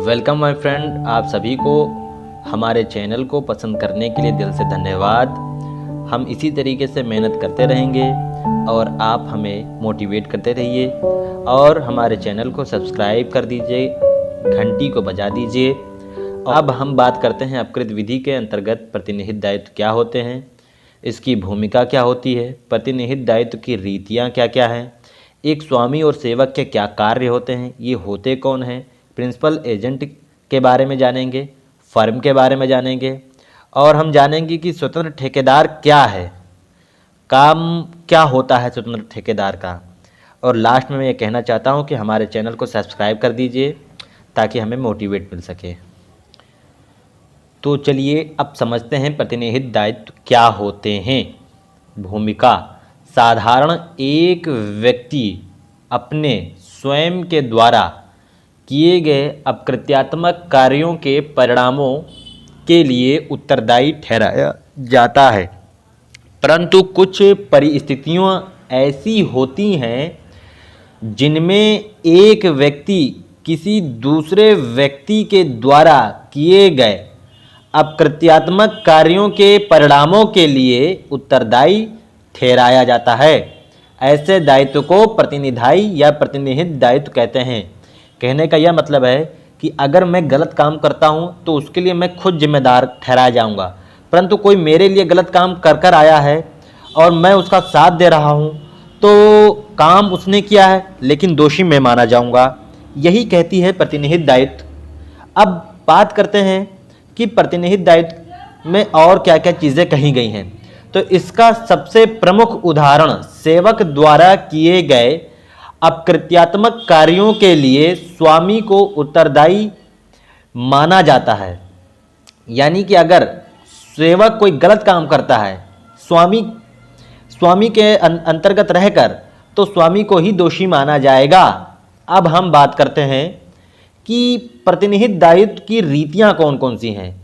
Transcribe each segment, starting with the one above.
Welcome my friend, आप सभी को हमारे चैनल को पसंद करने के लिए दिल से धन्यवाद। हम इसी तरीके से मेहनत करते रहेंगे और आप हमें मोटिवेट करते रहिए और हमारे चैनल को सब्सक्राइब कर दीजिए, घंटी को बजा दीजिए। अब हम बात करते हैं अपकृत विधि के अंतर्गत प्रतिनिहित दायित्व क्या होते हैं, इसकी भूमिका क्या होती है, प्रतिनिहित दायित्व की रीतियाँ क्या क्या हैं, एक स्वामी और सेवक के क्या कार्य होते हैं, ये होते कौन हैं, प्रिंसिपल एजेंट के बारे में जानेंगे, फर्म के बारे में जानेंगे और हम जानेंगे कि स्वतंत्र ठेकेदार क्या है, काम क्या होता है स्वतंत्र ठेकेदार का। और लास्ट में मैं ये कहना चाहता हूँ कि हमारे चैनल को सब्सक्राइब कर दीजिए ताकि हमें मोटिवेट मिल सके। तो चलिए अब समझते हैं प्रतिनिहित दायित्व क्या होते हैं। भूमिका: साधारण एक व्यक्ति अपने स्वयं के द्वारा किए गए अकृत्यात्मक कार्यों के परिणामों के लिए उत्तरदायी ठहराया जाता है, परंतु कुछ परिस्थितियां ऐसी होती हैं जिनमें एक व्यक्ति किसी दूसरे व्यक्ति के द्वारा किए गए अकृत्यात्मक कार्यों के परिणामों के लिए उत्तरदायी ठहराया जाता है। ऐसे दायित्व को प्रतिनिधायी या प्रतिनिहित दायित्व कहते हैं। कहने का यह मतलब है कि अगर मैं गलत काम करता हूं तो उसके लिए मैं खुद जिम्मेदार ठहराया जाऊंगा, परंतु कोई मेरे लिए गलत काम कर आया है और मैं उसका साथ दे रहा हूं तो काम उसने किया है लेकिन दोषी मैं माना जाऊंगा। यही कहती है प्रतिनिहित दायित्व। अब बात करते हैं कि प्रतिनिहित दायित्व में और क्या क्या चीज़ें कही गई हैं। तो इसका सबसे प्रमुख उदाहरण सेवक द्वारा किए गए अकृत्यात्मक कार्यों के लिए स्वामी को उत्तरदायी माना जाता है। यानी कि अगर सेवक कोई गलत काम करता है स्वामी के अंतर्गत रहकर तो स्वामी को ही दोषी माना जाएगा। अब हम बात करते हैं कि प्रतिनिहित दायित्व की रीतियां कौन कौन सी हैं।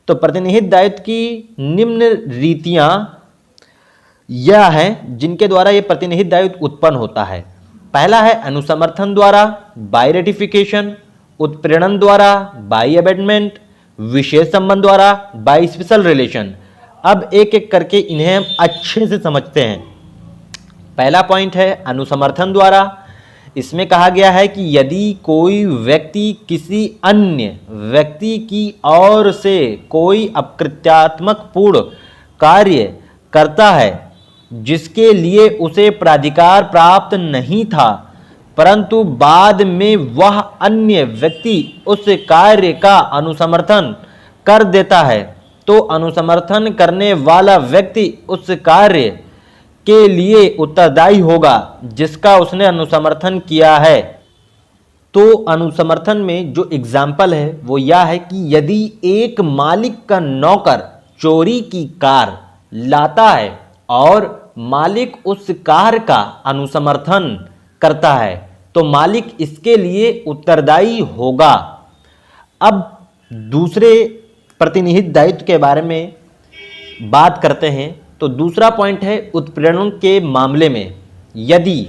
तो प्रतिनिहित दायित्व की निम्न रीतियां यह हैं जिनके द्वारा ये प्रतिनिहित दायित्व उत्पन्न होता है। पहला है अनुसमर्थन द्वारा बाय रेटिफिकेशन, उत्प्रेरण द्वारा बाय अबेटमेंट, विशेष संबंध द्वारा बाय स्पेशल रिलेशन। अब एक एक करके इन्हें हम अच्छे से समझते हैं। पहला पॉइंट है अनुसमर्थन द्वारा। इसमें कहा गया है कि यदि कोई व्यक्ति किसी अन्य व्यक्ति की ओर से कोई अकृत्यात्मक पूर्ण कार्य करता है जिसके लिए उसे प्राधिकार प्राप्त नहीं था, परंतु बाद में वह अन्य व्यक्ति उस कार्य का अनुसमर्थन कर देता है, तो अनुसमर्थन करने वाला व्यक्ति उस कार्य के लिए उत्तरदायी होगा जिसका उसने अनुसमर्थन किया है। तो अनुसमर्थन में जो एग्जाम्पल है वो यह है कि यदि एक मालिक का नौकर चोरी की कार लाता है और मालिक उस कार का अनुसमर्थन करता है तो मालिक इसके लिए उत्तरदायी होगा। अब दूसरे प्रतिनिहित दायित्व के बारे में बात करते हैं। तो दूसरा पॉइंट है उत्प्रेरण के मामले में यदि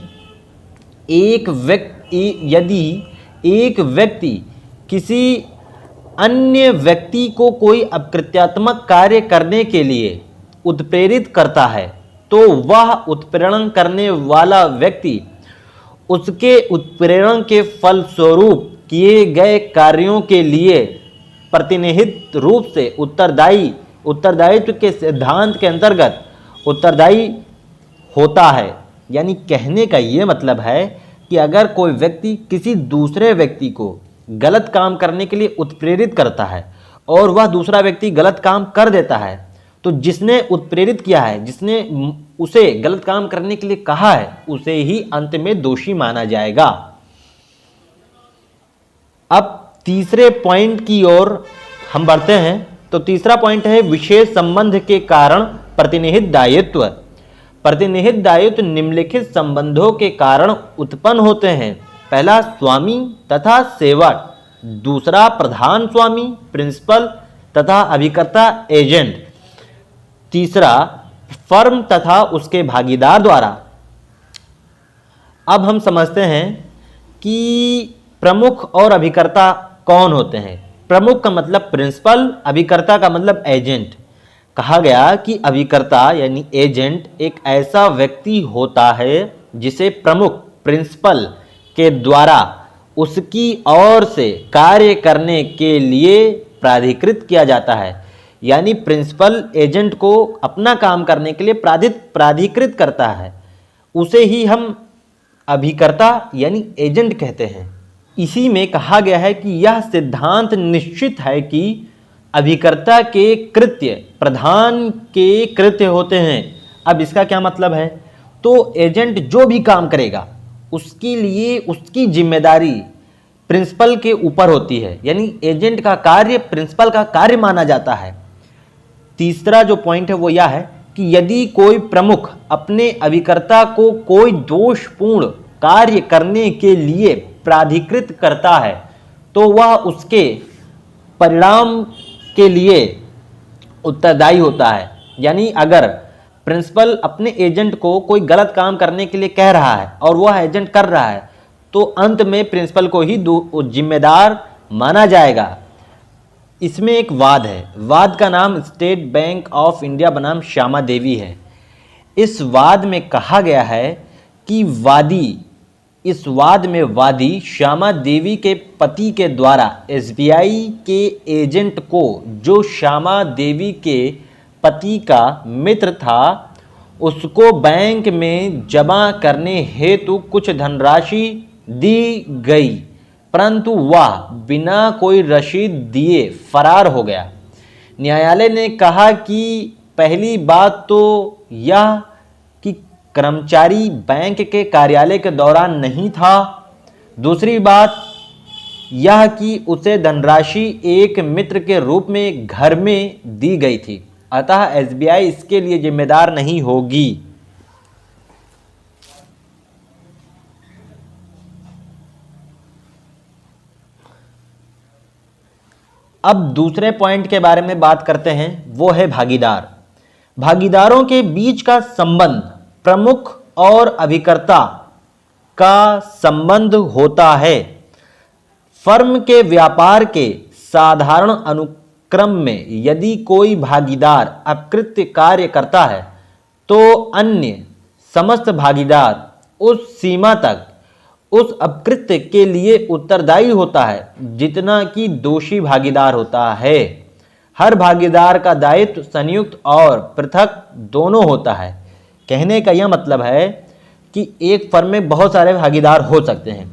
एक व्यक्ति किसी अन्य व्यक्ति को कोई अकृत्यात्मक कार्य करने के लिए उत्प्रेरित करता है तो वह उत्प्रेरण करने वाला व्यक्ति उसके उत्प्रेरण के फलस्वरूप किए गए कार्यों के लिए प्रतिनिहित रूप से उत्तरदायित्व के सिद्धांत के अंतर्गत उत्तरदायी होता है। यानी कहने का ये मतलब है कि अगर कोई व्यक्ति किसी दूसरे व्यक्ति को गलत काम करने के लिए उत्प्रेरित करता है और वह दूसरा व्यक्ति गलत काम कर देता है तो जिसने उत्प्रेरित किया है, जिसने उसे गलत काम करने के लिए कहा है, उसे ही अंत में दोषी माना जाएगा। अब तीसरे पॉइंट की ओर हम बढ़ते हैं। तो तीसरा पॉइंट है विशेष संबंध के कारण प्रतिनिहित दायित्व। प्रतिनिहित दायित्व निम्नलिखित संबंधों के कारण उत्पन्न होते हैं। पहला स्वामी तथा सेवक, दूसरा प्रधान स्वामी प्रिंसिपल तथा अभिकर्ता एजेंट, तीसरा फर्म तथा उसके भागीदार द्वारा। अब हम समझते हैं कि प्रमुख और अभिकर्ता कौन होते हैं? प्रमुख का मतलब प्रिंसिपल, अभिकर्ता का मतलब एजेंट। कहा गया कि अभिकर्ता यानी एजेंट एक ऐसा व्यक्ति होता है जिसे प्रमुख प्रिंसिपल के द्वारा उसकी ओर से कार्य करने के लिए प्राधिकृत किया जाता है। यानी प्रिंसिपल एजेंट को अपना काम करने के लिए प्राधिकृत करता है, उसे ही हम अभिकर्ता यानी एजेंट कहते हैं। इसी में कहा गया है कि यह सिद्धांत निश्चित है कि अभिकर्ता के कृत्य प्रधान के कृत्य होते हैं। अब इसका क्या मतलब है? तो एजेंट जो भी काम करेगा उसके लिए उसकी जिम्मेदारी प्रिंसिपल के ऊपर होती है, यानी एजेंट का कार्य प्रिंसिपल का कार्य माना जाता है। तीसरा जो पॉइंट है वो यह है कि यदि कोई प्रमुख अपने अभिकर्ता को कोई दोषपूर्ण कार्य करने के लिए प्राधिकृत करता है तो वह उसके परिणाम के लिए उत्तरदायी होता है। यानी अगर प्रिंसिपल अपने एजेंट को कोई गलत काम करने के लिए कह रहा है और वह एजेंट कर रहा है तो अंत में प्रिंसिपल को ही जिम्मेदार माना जाएगा। इसमें एक वाद है, वाद का नाम स्टेट बैंक ऑफ इंडिया बनाम श्यामा देवी है। इस वाद में कहा गया है कि इस वाद में वादी श्यामा देवी के पति के द्वारा एसबीआई के एजेंट को, जो श्यामा देवी के पति का मित्र था, उसको बैंक में जमा करने हेतु कुछ धनराशि दी गई, परंतु वह बिना कोई रसीद दिए फरार हो गया। न्यायालय ने कहा कि पहली बात तो यह कि कर्मचारी बैंक के कार्यालय के दौरान नहीं था, दूसरी बात यह कि उसे धनराशि एक मित्र के रूप में घर में दी गई थी, अतः एसबीआई इसके लिए जिम्मेदार नहीं होगी। अब दूसरे पॉइंट के बारे में बात करते हैं, वो है भागीदार। भागीदारों के बीच का संबंध प्रमुख और अभिकर्ता का संबंध होता है। फर्म के व्यापार के साधारण अनुक्रम में यदि कोई भागीदार अकृत्य कार्य करता है तो अन्य समस्त भागीदार उस सीमा तक उस अपकृत्य के लिए उत्तरदायी होता है जितना कि दोषी भागीदार होता है। हर भागीदार का दायित्व संयुक्त और पृथक दोनों होता है। कहने का यह मतलब है कि एक फर्म में बहुत सारे भागीदार हो सकते हैं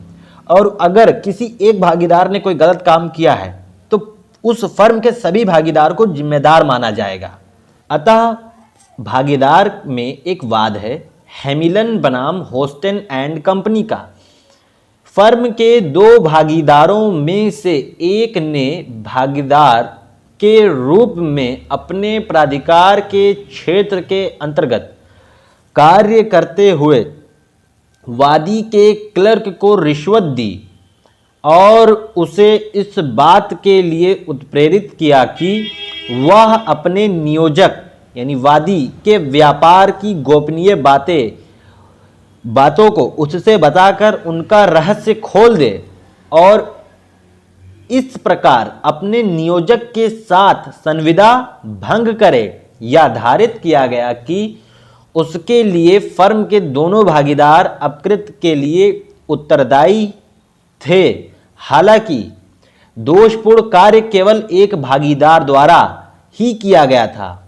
और अगर किसी एक भागीदार ने कोई गलत काम किया है तो उस फर्म के सभी भागीदार को जिम्मेदार माना जाएगा। अतः भागीदार में एक वाद है हैमिलन बनाम होस्टन एंड कंपनी का। फर्म के दो भागीदारों में से एक ने भागीदार के रूप में अपने प्राधिकार के क्षेत्र के अंतर्गत कार्य करते हुए वादी के क्लर्क को रिश्वत दी और उसे इस बात के लिए उत्प्रेरित किया कि वह अपने नियोजक यानी वादी के व्यापार की गोपनीय बातों को उससे बताकर उनका रहस्य खोल दे और इस प्रकार अपने नियोजक के साथ संविदा भंग करे। यह धारित किया गया कि उसके लिए फर्म के दोनों भागीदार अपकृत्य के लिए उत्तरदायी थे, हालांकि दोषपूर्ण कार्य केवल एक भागीदार द्वारा ही किया गया था।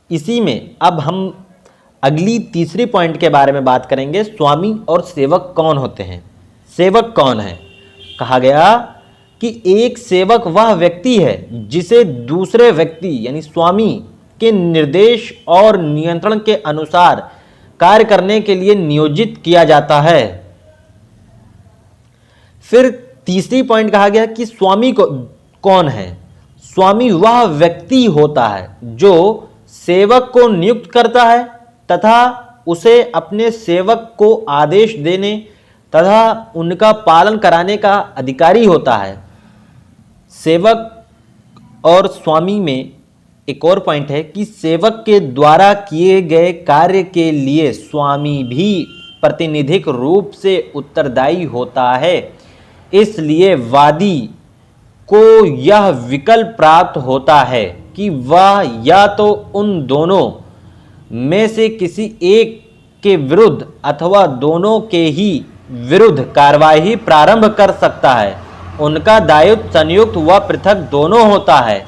इसी में अब हम अगली तीसरी पॉइंट के बारे में बात करेंगे, स्वामी और सेवक कौन होते हैं। सेवक कौन है? कहा गया कि एक सेवक वह व्यक्ति है जिसे दूसरे व्यक्ति यानी स्वामी के निर्देश और नियंत्रण के अनुसार कार्य करने के लिए नियोजित किया जाता है। फिर तीसरी पॉइंट कहा गया कि स्वामी को कौन है। स्वामी वह व्यक्ति होता है जो सेवक को नियुक्त करता है तथा उसे अपने सेवक को आदेश देने तथा उनका पालन कराने का अधिकारी होता है। सेवक और स्वामी में एक और पॉइंट है कि सेवक के द्वारा किए गए कार्य के लिए स्वामी भी प्रातिनिधिक रूप से उत्तरदायी होता है। इसलिए वादी को यह विकल्प प्राप्त होता है कि वह या तो उन दोनों में से किसी एक के विरुद्ध अथवा दोनों के ही विरुद्ध कार्यवाही प्रारंभ कर सकता है। उनका दायित्व संयुक्त व पृथक दोनों होता है।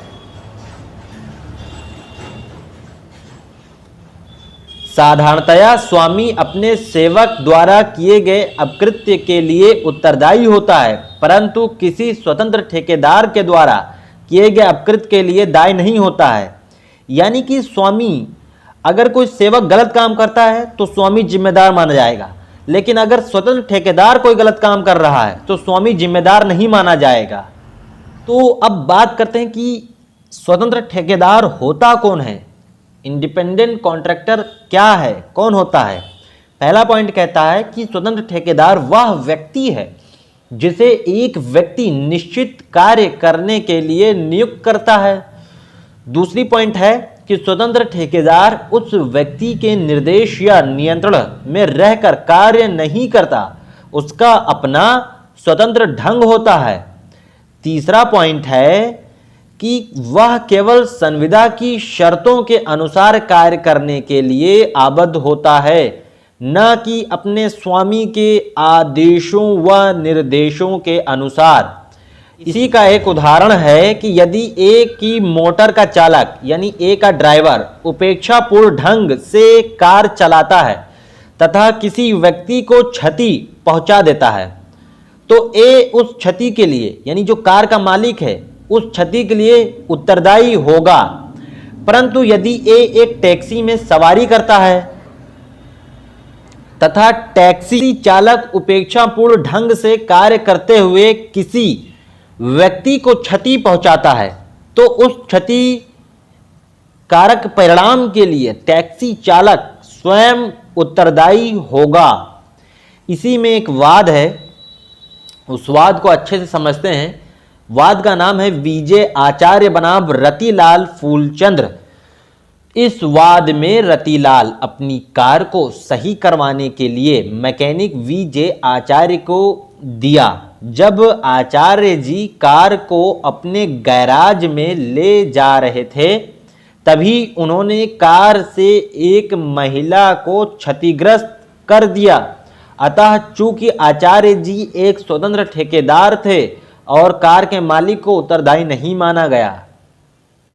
साधारणतया स्वामी अपने सेवक द्वारा किए गए अपकृत्य के लिए उत्तरदायी होता है, परंतु किसी स्वतंत्र ठेकेदार के द्वारा किए गए अपकृत्य के लिए दायी नहीं होता है। यानी कि स्वामी, अगर कोई सेवक गलत काम करता है तो स्वामी जिम्मेदार माना जाएगा, लेकिन अगर स्वतंत्र ठेकेदार कोई गलत काम कर रहा है तो स्वामी जिम्मेदार नहीं माना जाएगा। तो अब बात करते हैं कि स्वतंत्र ठेकेदार होता कौन है, इंडिपेंडेंट कॉन्ट्रैक्टर क्या है, कौन होता है। पहला पॉइंट कहता है कि स्वतंत्र ठेकेदार वह व्यक्ति है जिसे एक व्यक्ति निश्चित कार्य करने के लिए नियुक्त करता है। दूसरी पॉइंट है कि स्वतंत्र ठेकेदार उस व्यक्ति के निर्देश या नियंत्रण में रहकर कार्य नहीं करता, उसका अपना स्वतंत्र ढंग होता है। तीसरा पॉइंट है कि वह केवल संविदा की शर्तों के अनुसार कार्य करने के लिए आबद्ध होता है, न कि अपने स्वामी के आदेशों व निर्देशों के अनुसार। इसी का एक उदाहरण है कि यदि ए की मोटर का चालक यानी ए का ड्राइवर उपेक्षापूर्ण ढंग से कार चलाता है तथा किसी व्यक्ति को क्षति पहुंचा देता है, तो ए उस क्षति के लिए यानी जो कार का मालिक है उस क्षति के लिए उत्तरदायी होगा। परंतु यदि ए एक टैक्सी में सवारी करता है तथा टैक्सी चालक उपेक्षापूर्ण ढंग से कार्य करते हुए किसी व्यक्ति को क्षति पहुंचाता है, तो उस क्षति कारक परिणाम के लिए टैक्सी चालक स्वयं उत्तरदायी होगा। इसी में एक वाद है, उस वाद को अच्छे से समझते हैं। वाद का नाम है विजय आचार्य बनाम रतिलाल फूलचंद्र। इस वाद में रतिलाल अपनी कार को सही करवाने के लिए मैकेनिक विजय आचार्य को दिया। जब आचार्य जी कार को अपने गैराज में ले जा रहे थे, तभी उन्होंने कार से एक महिला को क्षतिग्रस्त कर दिया। अतः चूंकि आचार्य जी एक स्वतंत्र ठेकेदार थे और कार के मालिक को उत्तरदायी नहीं माना गया।